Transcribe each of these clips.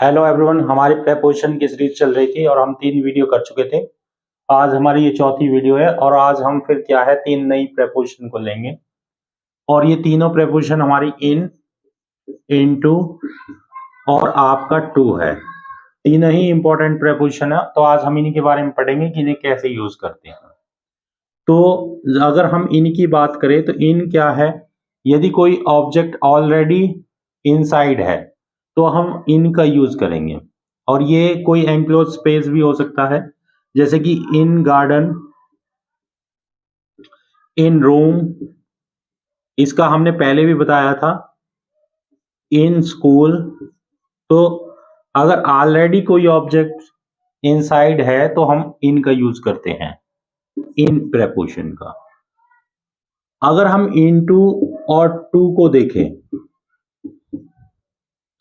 Hello everyone, हमारी preposition की series चल रही थी और हम 3 वीडियो कर चुके थे। आज हमारी ये चौथी वीडियो है और आज हम फिर क्या है 3 नई प्रेपोजिशन को लेंगे और ये तीनों प्रेपोजिशन हमारी इन, इनटू और आपका टू है। तीनों ही इंपॉर्टेंट प्रेपोजिशन है, तो आज हम इन्हीं के बारे में पढ़ेंगे कि इन्हें कैसे यूज करते हैं। तो अगर हम इन की बात करें तो इन क्या है, यदि कोई ऑब्जेक्ट ऑलरेडी इनसाइड है तो हम इन का यूज करेंगे। और ये कोई एनक्लोज स्पेस भी हो सकता है, जैसे कि इन गार्डन, इन रूम, इसका हमने पहले भी बताया था, इन स्कूल। तो अगर ऑलरेडी कोई ऑब्जेक्ट इनसाइड है तो हम इन का यूज करते हैं, इन प्रेपोजिशन का। अगर हम इनटू और टू को देखें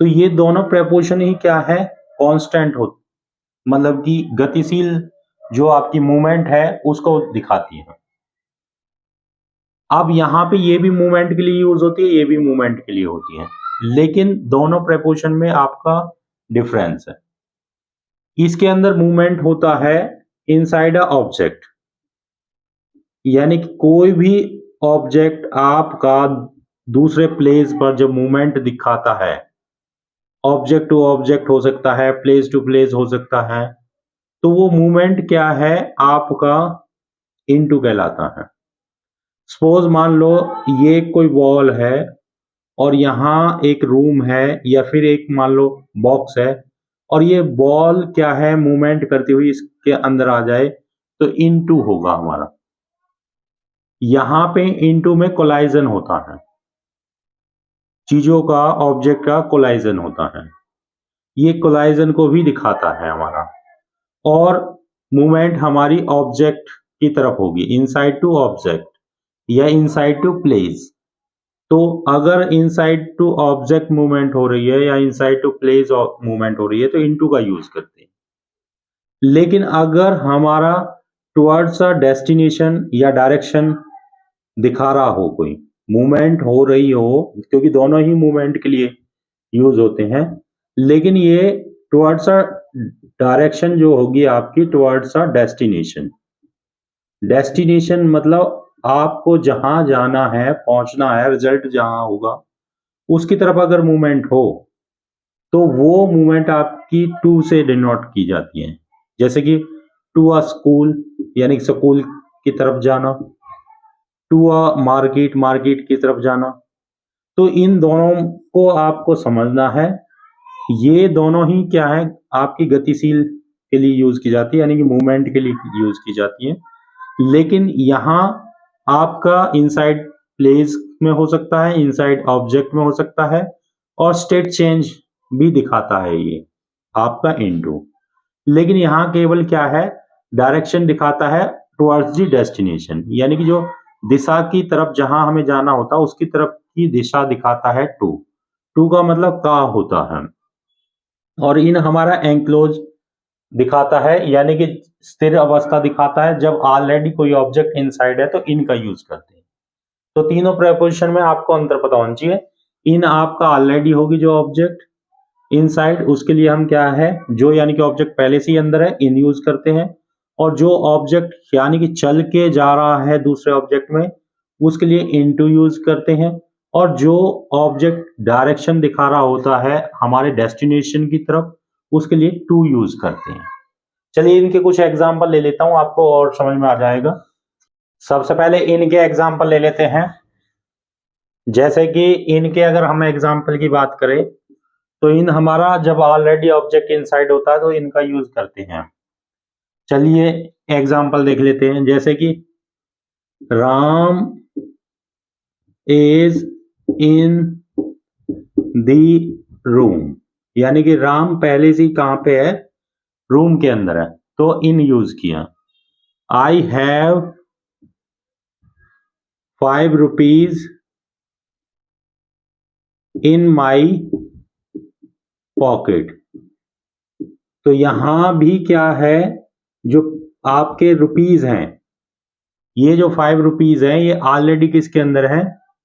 तो ये दोनों प्रेपोजिशन ही क्या है, कांस्टेंट हो, मतलब कि गतिशील जो आपकी मूवमेंट है उसको दिखाती है। अब यहां पे ये भी मूवमेंट के लिए यूज होती है, ये भी मूवमेंट के लिए होती है, लेकिन दोनों प्रेपोजिशन में आपका डिफरेंस है। इसके अंदर मूवमेंट होता है इनसाइड अ ऑब्जेक्ट, यानी कि कोई भी ऑब्जेक्ट आपका दूसरे प्लेस पर जब मूवमेंट दिखाता है, ऑब्जेक्ट टू ऑब्जेक्ट हो सकता है, प्लेस टू प्लेस हो सकता है, तो वो मूवमेंट क्या है आपका इनटू कहलाता है। सपोज मान लो ये कोई वॉल है और यहाँ एक रूम है या फिर एक मान लो बॉक्स है और ये बॉल क्या है मूवमेंट करती हुई इसके अंदर आ जाए तो इनटू होगा हमारा। यहां पे इनटू में कोलाइजन होता है, चीजों का, ऑब्जेक्ट का कोलाइजन होता है, ये कोलाइजन को भी दिखाता है हमारा। और मूवमेंट हमारी ऑब्जेक्ट की तरफ होगी, इनसाइड टू ऑब्जेक्ट या इनसाइड टू प्लेस। तो अगर इनसाइड टू ऑब्जेक्ट मूवमेंट हो रही है या इनसाइड टू प्लेस मूवमेंट हो रही है तो इनटू का यूज करते हैं। लेकिन अगर हमारा टुवर्ड्स अ डेस्टिनेशन या डायरेक्शन दिखा रहा हो, कोई मूवमेंट हो रही हो, क्योंकि दोनों ही मूवमेंट के लिए यूज होते हैं, लेकिन ये टुवर्ड्स अ डायरेक्शन जो होगी आपकी टुवर्ड्स अ डेस्टिनेशन। डेस्टिनेशन मतलब आपको जहां जाना है, पहुंचना है, रिजल्ट जहां होगा उसकी तरफ अगर मूवमेंट हो तो वो मूवमेंट आपकी टू से डिनोट की जाती है। जैसे कि टू अ स्कूल यानी स्कूल की तरफ जाना, टू अ मार्केट, मार्केट की तरफ जाना। तो इन दोनों को आपको समझना है, ये दोनों ही क्या है आपकी गतिशील के लिए यूज की जाती है, यानी कि मूवमेंट के लिए यूज की जाती है। लेकिन यहाँ आपका इनसाइड प्लेस में हो सकता है, इनसाइड ऑब्जेक्ट में हो सकता है, और स्टेट चेंज भी दिखाता है ये आपका इनटू। लेकिन यहाँ केवल क्या है, डायरेक्शन दिखाता है टुवर्ड्स द डेस्टिनेशन, यानी कि जो दिशा की तरफ जहां हमें जाना होता है उसकी तरफ की दिशा दिखाता है टू। टू का मतलब का होता है। और इन हमारा एंक्लोज दिखाता है, यानी कि स्थिर अवस्था दिखाता है। जब ऑलरेडी कोई ऑब्जेक्ट इनसाइड है तो इन का यूज करते हैं। तो तीनों प्रेपोजिशन में आपको अंतर पता होना चाहिए। इन आपका ऑलरेडी होगी जो ऑब्जेक्ट इनसाइड, उसके लिए हम क्या है, जो यानी कि ऑब्जेक्ट पहले से ही अंदर है, इन यूज करते हैं। और जो ऑब्जेक्ट यानी कि चल के जा रहा है दूसरे ऑब्जेक्ट में, उसके लिए इनटू यूज करते हैं। और जो ऑब्जेक्ट डायरेक्शन दिखा रहा होता है हमारे डेस्टिनेशन की तरफ, उसके लिए टू यूज करते हैं। चलिए इनके कुछ एग्जांपल ले लेता हूं, आपको और समझ में आ जाएगा। सबसे पहले इनके एग्जांपल ले लेते हैं। जैसे कि इनके अगर हम एग्जांपल की बात करें तो इन हमारा जब ऑलरेडी ऑब्जेक्ट इनसाइड होता है तो इनका यूज करते हैं। चलिए एग्जांपल देख लेते हैं। जैसे कि Ram is in the room, यानी कि राम पहले से कहां पे है, रूम के अंदर है, तो इन यूज किया। I have 5 rupees in my pocket. तो यहां भी क्या है, जो आपके रुपीज हैं, ये जो 5 रुपीज है ये ऑलरेडी किसके अंदर है,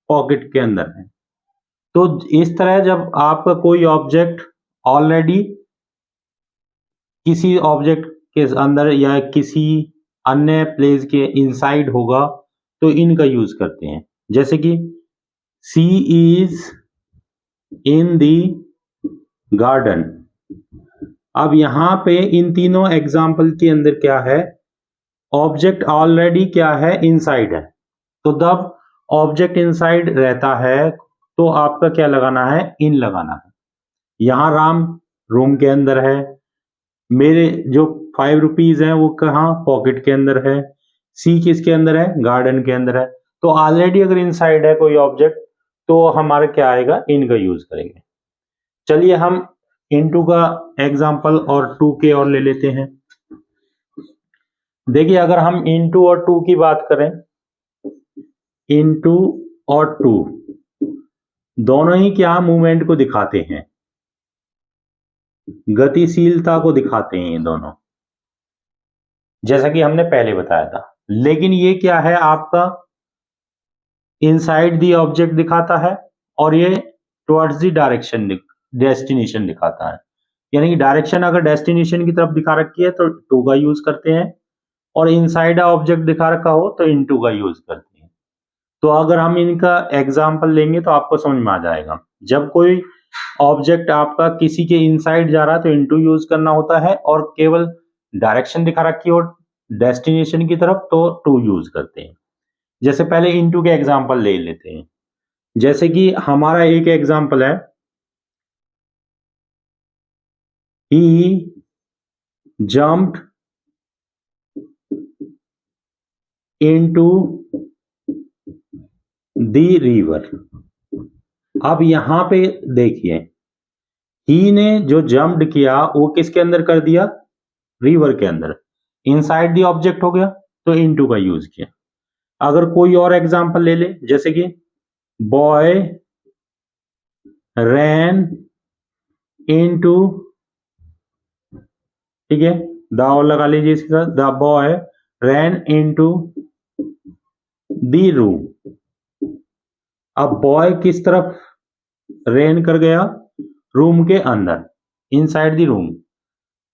पॉकेट के अंदर है। तो इस तरह जब आपका कोई ऑब्जेक्ट ऑलरेडी किसी ऑब्जेक्ट के अंदर या किसी अन्य प्लेस के इनसाइड होगा तो इनका यूज करते हैं। जैसे कि सी इज इन दी गार्डन। अब यहां पे इन तीनों एग्जाम्पल के अंदर क्या है, ऑब्जेक्ट ऑलरेडी क्या है, इनसाइड है। तो जब ऑब्जेक्ट इनसाइड रहता है तो आपका क्या लगाना है, इन लगाना है। यहां राम रूम के अंदर है, मेरे जो 5 रुपीज है वो कहाँ, पॉकेट के अंदर है। सी किसके अंदर है, गार्डन के अंदर है। तो ऑलरेडी अगर इनसाइड है कोई ऑब्जेक्ट तो हमारा क्या आएगा, इन का यूज करेंगे। चलिए हम इनटू का एग्जांपल और टू के और ले लेते हैं। देखिए अगर हम इनटू और टू की बात करें, इनटू और टू दोनों ही क्या मूवमेंट को दिखाते हैं, गतिशीलता को दिखाते हैं ये दोनों, जैसा कि हमने पहले बताया था। लेकिन ये क्या है, आपका इनसाइड दी ऑब्जेक्ट दिखाता है और ये टुवर्ड्स दी डायरेक्शन डेस्टिनेशन दिखाता है। यानी कि डायरेक्शन अगर डेस्टिनेशन की तरफ दिखा रखी है तो टू का यूज करते हैं, और इनसाइड ऑब्जेक्ट दिखा रखा हो तो इनटू का यूज करते हैं। तो अगर हम इनका एग्जाम्पल लेंगे तो आपको समझ में आ जाएगा। जब कोई ऑब्जेक्ट आपका किसी के इनसाइड जा रहा है तो इनटू यूज करना होता है, और केवल डायरेक्शन दिखा रखी हो डेस्टिनेशन की तरफ तो टू यूज करते हैं। जैसे पहले इनटू के एग्जाम्पल ले लेते हैं। जैसे कि हमारा एक एग्जाम्पल है, ही जम्प्ड इनटू दी रिवर। अब यहां पे देखिए, ही ने जो जंप्ड किया वो किसके अंदर कर दिया, रिवर के अंदर। इनसाइड दी ऑब्जेक्ट हो गया तो इनटू का यूज किया। अगर कोई और एग्जांपल ले ले, जैसे कि बॉय रैन इनटू, ठीक है, द और लगा लीजिए इसके साथ, the boy ran into the room. अब बॉय किस तरफ रेन कर गया, रूम के अंदर, इनसाइड दी रूम।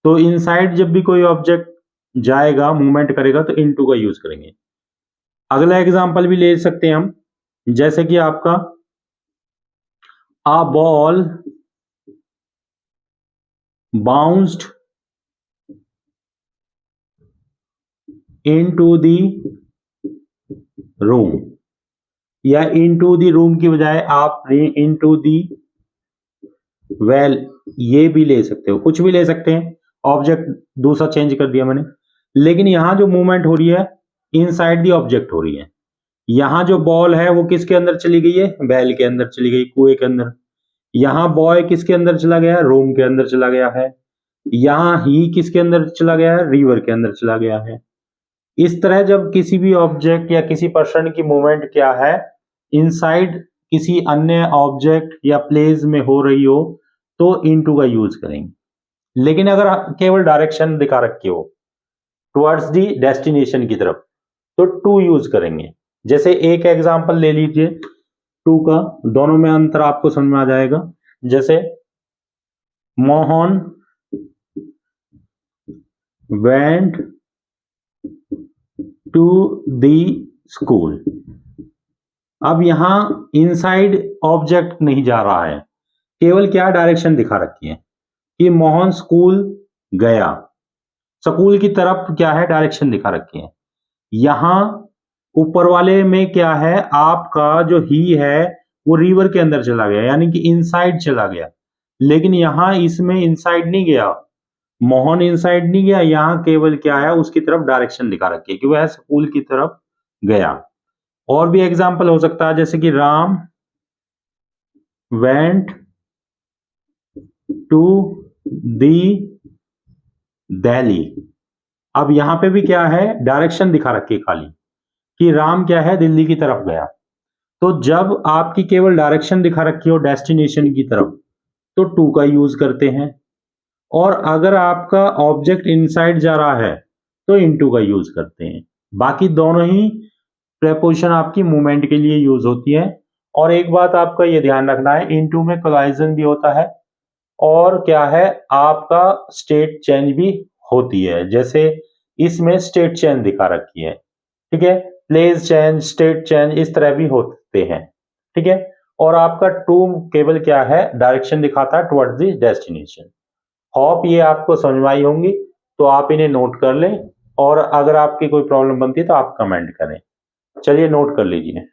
तो इनसाइड जब भी कोई ऑब्जेक्ट जाएगा, मूवमेंट करेगा तो इनटू का यूज करेंगे। अगला एग्जांपल भी ले सकते हैं हम, जैसे कि आपका a ball bounced into the room, या into the room की बजाय आप into the well ये भी ले सकते हो, कुछ भी ले सकते हैं। ऑब्जेक्ट दूसरा चेंज कर दिया मैंने, लेकिन यहां जो मूवमेंट हो रही है इनसाइड दी ऑब्जेक्ट हो रही है। यहां जो बॉल है वो किसके अंदर चली गई है, बैल के अंदर चली गई, कुएं के अंदर। यहां बॉय किसके अंदर चला गया है, रूम के अंदर चला गया है। यहां ही किसके अंदर चला गया है, रिवर के अंदर चला गया है। इस तरह जब किसी भी ऑब्जेक्ट या किसी पर्सन की मूवमेंट क्या है, इनसाइड किसी अन्य ऑब्जेक्ट या प्लेस में हो रही हो तो इनटू का यूज करेंगे। लेकिन अगर केवल डायरेक्शन दिखा रखी हो टुवर्ड्स दी डेस्टिनेशन की तरफ तो टू यूज करेंगे। जैसे एक एग्जांपल ले लीजिए टू का, दोनों में अंतर आपको समझ में आ जाएगा। जैसे Mohan went to the school. अब यहां इनसाइड ऑब्जेक्ट नहीं जा रहा है, केवल क्या डायरेक्शन दिखा रखी है कि मोहन स्कूल गया, स्कूल की तरफ क्या है, डायरेक्शन दिखा रखी है। यहां ऊपर वाले में क्या है, आपका जो ही है वो रिवर के अंदर चला गया, यानी कि इनसाइड चला गया। लेकिन यहां इसमें इनसाइड नहीं गया, मोहन इनसाइड नहीं गया, यहां केवल क्या है, उसकी तरफ डायरेक्शन दिखा रखी है कि वह स्कूल की तरफ गया। और भी एग्जाम्पल हो सकता है, जैसे कि Ram went to the Delhi. अब यहां पे भी क्या है, डायरेक्शन दिखा रखी है खाली कि राम क्या है, दिल्ली की तरफ गया। तो जब आपकी केवल डायरेक्शन दिखा रखी हो डेस्टिनेशन की तरफ तो टू का यूज करते हैं, और अगर आपका ऑब्जेक्ट इनसाइड जा रहा है तो इनटू का यूज करते हैं। बाकी दोनों ही प्रेपोजिशन आपकी मूवमेंट के लिए यूज होती है। और एक बात आपका ये ध्यान रखना है, इनटू में कोलाइजन भी होता है और क्या है, आपका स्टेट चेंज भी होती है, जैसे इसमें स्टेट चेंज दिखा रखी है, ठीक है, प्लेस चेंज, स्टेट चेंज, इस तरह भी होते हैं, ठीक है। और आपका टू केवल क्या है, डायरेक्शन दिखाता है टुवर्ड्स द डेस्टिनेशन। होप ये आपको समझ में आई होंगी, तो आप इन्हें नोट कर लें, और अगर आपकी कोई प्रॉब्लम बनती है तो आप कमेंट करें। चलिए नोट कर लीजिए।